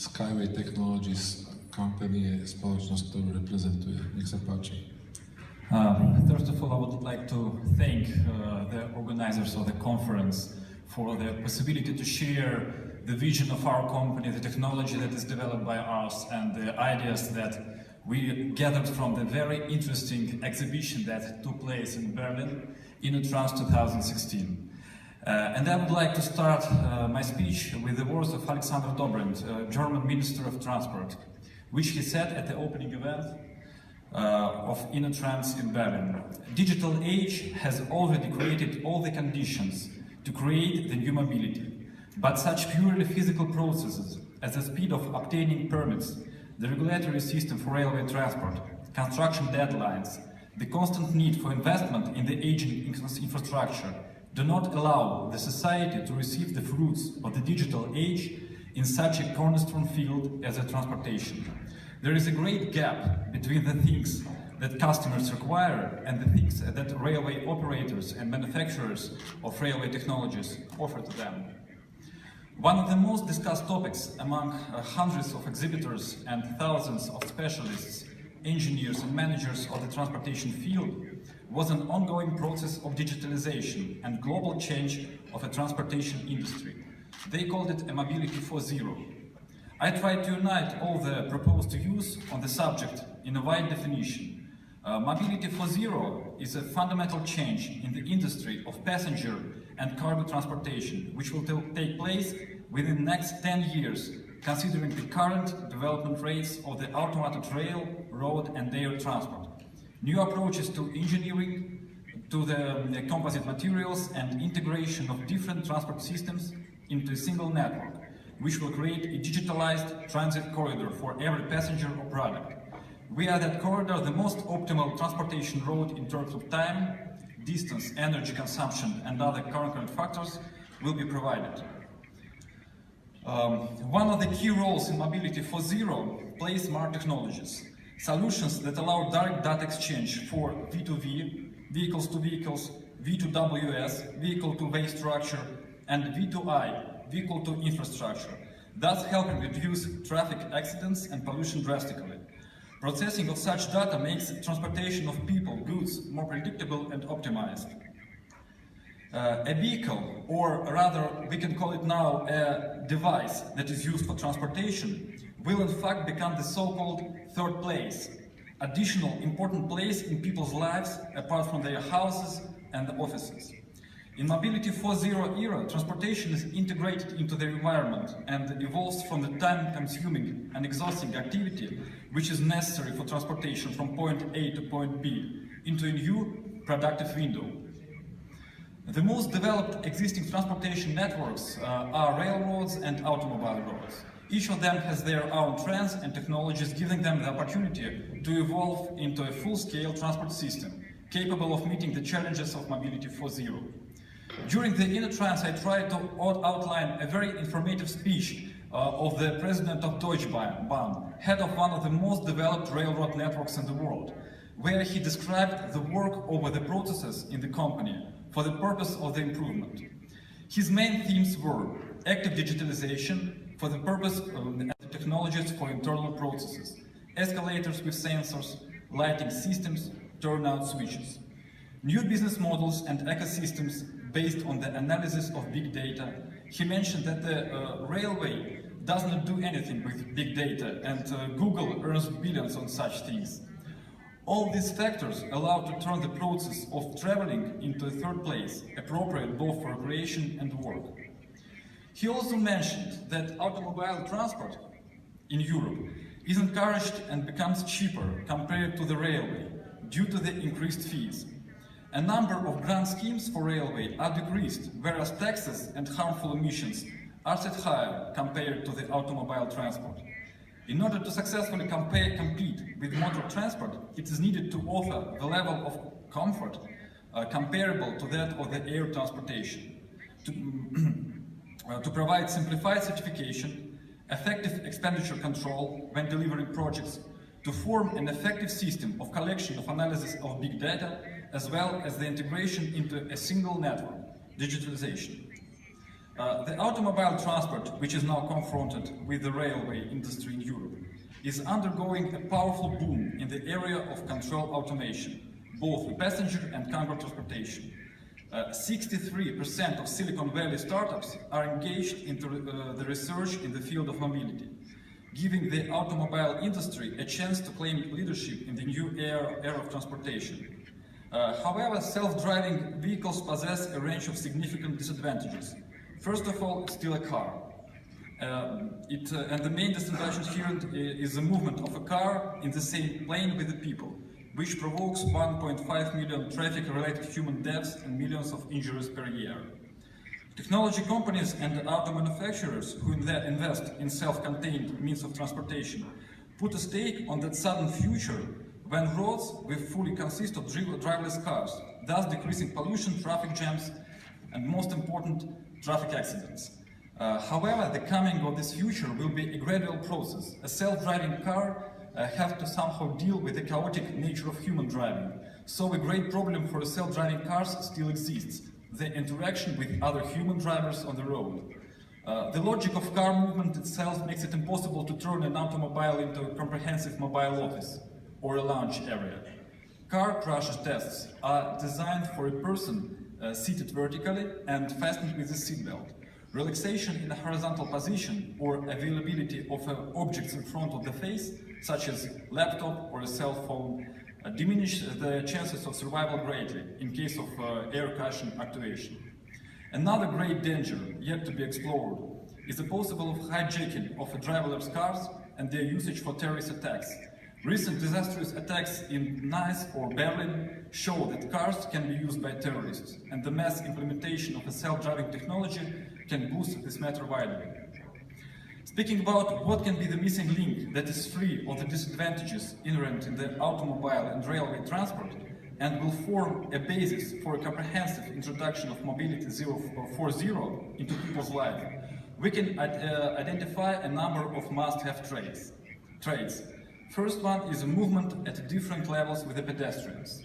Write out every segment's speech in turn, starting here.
SkyWay Technologies company je spoločnosť, ktorú reprezentuje. Nech sa páči. First of all, I would like to thank the organizers of the conference for the possibility to share the vision of our company, the technology that is developed by us, and the ideas that we gathered from the very interesting exhibition that took place in Berlin in Trans 2016. And I would like to start my speech with the words of Alexandr Dobrindt, German Minister of Transport, which he said at the opening event of InnoTrans in Berlin. Digital age has already created all the conditions to create the new mobility, but such purely physical processes as the speed of obtaining permits, the regulatory system for railway transport, construction deadlines, the constant need for investment in the aging infrastructure do not allow the society to receive the fruits of the digital age in such a cornerstone field as the transportation. There is a great gap between the things that customers require and the things that railway operators and manufacturers of railway technologies offer to them. One of the most discussed topics among hundreds of exhibitors and thousands of specialists, engineers and managers of the transportation field was an ongoing process of digitalization and global change of a transportation industry. They called it a mobility 4.0. I tried to unite all the proposed views on the subject in a wide definition. Mobility 4.0 is a fundamental change in the industry of passenger and cargo transportation, which will take place within the next 10 years, considering the current development rates of the automated rail, road and air transport. New approaches to engineering, to the composite materials and integration of different transport systems into a single network, which will create a digitalized transit corridor for every passenger or product. Via that corridor, the most optimal transportation route in terms of time, distance, energy consumption and other concurrent factors will be provided. One of the key roles in Mobility 4.0 plays smart technologies, solutions that allow direct data exchange for V2V, vehicles to vehicles, V2WS, vehicle to way structure, and V2I, vehicle to infrastructure, thus helping reduce traffic accidents and pollution drastically. Processing of such data makes transportation of people, goods more predictable and optimized. A vehicle, or rather we can call it now a device that is used for transportation, will in fact become the so-called third place, additional important place in people's lives apart from their houses and offices. In Mobility 4.0 era, transportation is integrated into the environment and evolves from the time-consuming and exhausting activity which is necessary for transportation from point A to point B into a new productive window. The most developed existing transportation networks are railroads and automobile roads. Each of them has their own trends and technologies, giving them the opportunity to evolve into a full-scale transport system capable of meeting the challenges of Mobility 4.0. During the InnoTrans, I tried to outline a very informative speech of the president of Deutsche Bahn, head of one of the most developed railroad networks in the world, where he described the work over the processes in the company for the purpose of the improvement. His main themes were active digitalization for the purpose of the technologies for internal processes, escalators with sensors, lighting systems, turnout switches, new business models and ecosystems based on the analysis of big data. He mentioned that the railway does not do anything with big data, and Google earns billions on such things. All these factors allow to turn the process of traveling into a third place, appropriate both for recreation and work. He also mentioned that automobile transport in Europe is encouraged and becomes cheaper compared to the railway due to the increased fees. A number of grant schemes for railway are decreased, whereas taxes and harmful emissions are set higher compared to the automobile transport. In order to successfully compete with motor transport, it is needed to offer the level of comfort comparable to that of the air transportation, to provide simplified certification, effective expenditure control when delivering projects, to form an effective system of collection of analysis of big data, as well as the integration into a single network, digitalization. The automobile transport, which is now confronted with the railway industry in Europe, is undergoing a powerful boom in the area of control automation, both with passenger and cargo transportation. 63% of Silicon Valley startups are engaged in the research in the field of mobility, giving the automobile industry a chance to claim leadership in the new era of transportation. However, self-driving vehicles possess a range of significant disadvantages. First of all, it's still a car. And the main disadvantage here is the movement of a car in the same plane with the people, which provokes 1.5 million traffic-related human deaths and millions of injuries per year. Technology companies and auto manufacturers who invest in self-contained means of transportation put a stake on that sudden future when roads will fully consist of driverless cars, thus decreasing pollution, traffic jams, and most important, traffic accidents. However, the coming of this future will be a gradual process. A self-driving car has to somehow deal with the chaotic nature of human driving. So a great problem for self-driving cars still exists: the interaction with other human drivers on the road. The logic of car movement itself makes it impossible to turn an automobile into a comprehensive mobile office or a lounge area. Car crash tests are designed for a person seated vertically and fastened with a seatbelt. Relaxation in a horizontal position or availability of objects in front of the face, such as laptop or a cell phone, diminish the chances of survival greatly in case of air cushion actuation. Another great danger yet to be explored is the possible hijacking of driverless cars and their usage for terrorist attacks. Recent disastrous attacks in Nice or Berlin show that cars can be used by terrorists, and the mass implementation of a self-driving technology can boost this matter widely. Speaking about what can be the missing link that is free of the disadvantages inherent in the automobile and railway transport and will form a basis for a comprehensive introduction of mobility 4.0 into people's life, we can identify a number of must-have traits. First one is a movement at different levels with the pedestrians.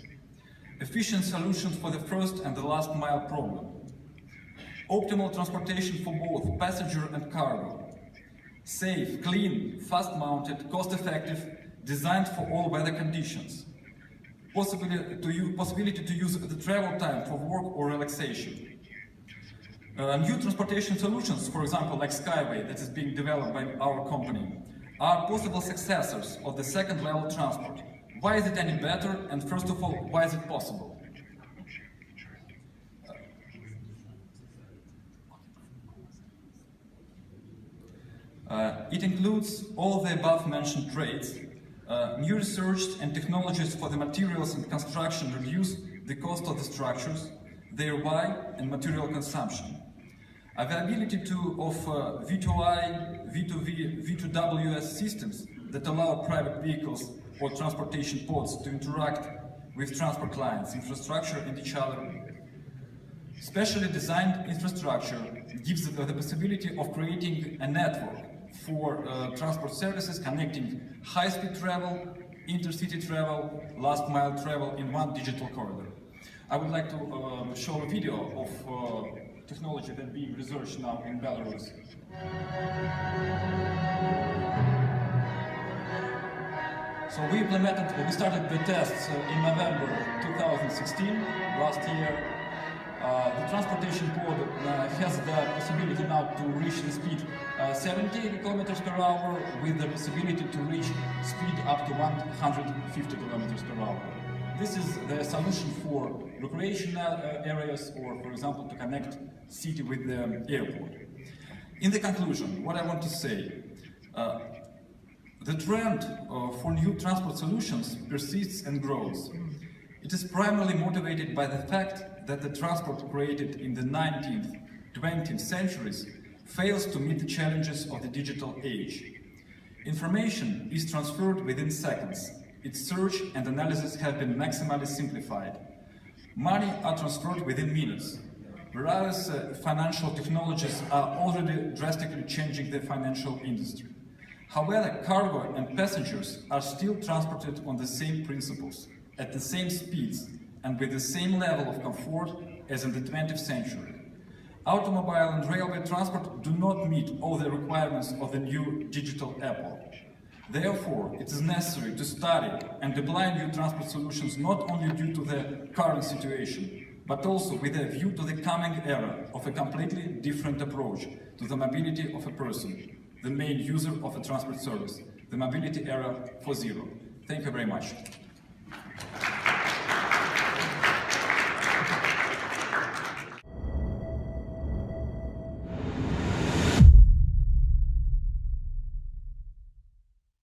Efficient solutions for the first and the last mile problem. Optimal transportation for both passenger and cargo. Safe, clean, fast-mounted, cost-effective, designed for all weather conditions. Possibility to use the travel time for work or relaxation. New transportation solutions, for example, like SkyWay, that is being developed by our company, are possible successors of the second-level transport. Why is it any better? And first of all, why is it possible? It includes all the above-mentioned traits. New research and technologies for the materials and construction reduce the cost of the structures, thereby and material consumption. Availability of V2I, V2V, V2WS systems that allow private vehicles or transportation pods to interact with transport lines, infrastructure and each other. Specially designed infrastructure gives the possibility of creating a network for transport services connecting high-speed travel, intercity travel, last-mile travel in one digital corridor. I would like to show a video of technology that being researched now in Belarus. So we started the tests in November 2016, last year. The transportation pod has the possibility now to reach the speed 70 kilometers per hour with the possibility to reach speed up to 150 kilometers per hour. This is the solution for recreational areas or, for example, to connect city with the airport. In the conclusion, what I want to say, the trend for new transport solutions persists and grows. It is primarily motivated by the fact that the transport created in the 19th, 20th centuries fails to meet the challenges of the digital age. Information is transferred within seconds. Its search and analysis have been maximally simplified. Money are transferred within minutes, whereas financial technologies are already drastically changing the financial industry. However, cargo and passengers are still transported on the same principles, at the same speeds, and with the same level of comfort as in the 20th century. Automobile and railway transport do not meet all the requirements of the new digital Apple. Therefore, it is necessary to study and apply new transport solutions not only due to the current situation, but also with a view to the coming era of a completely different approach to the mobility of a person, the main user of a transport service, the mobility era 4.0. Thank you very much.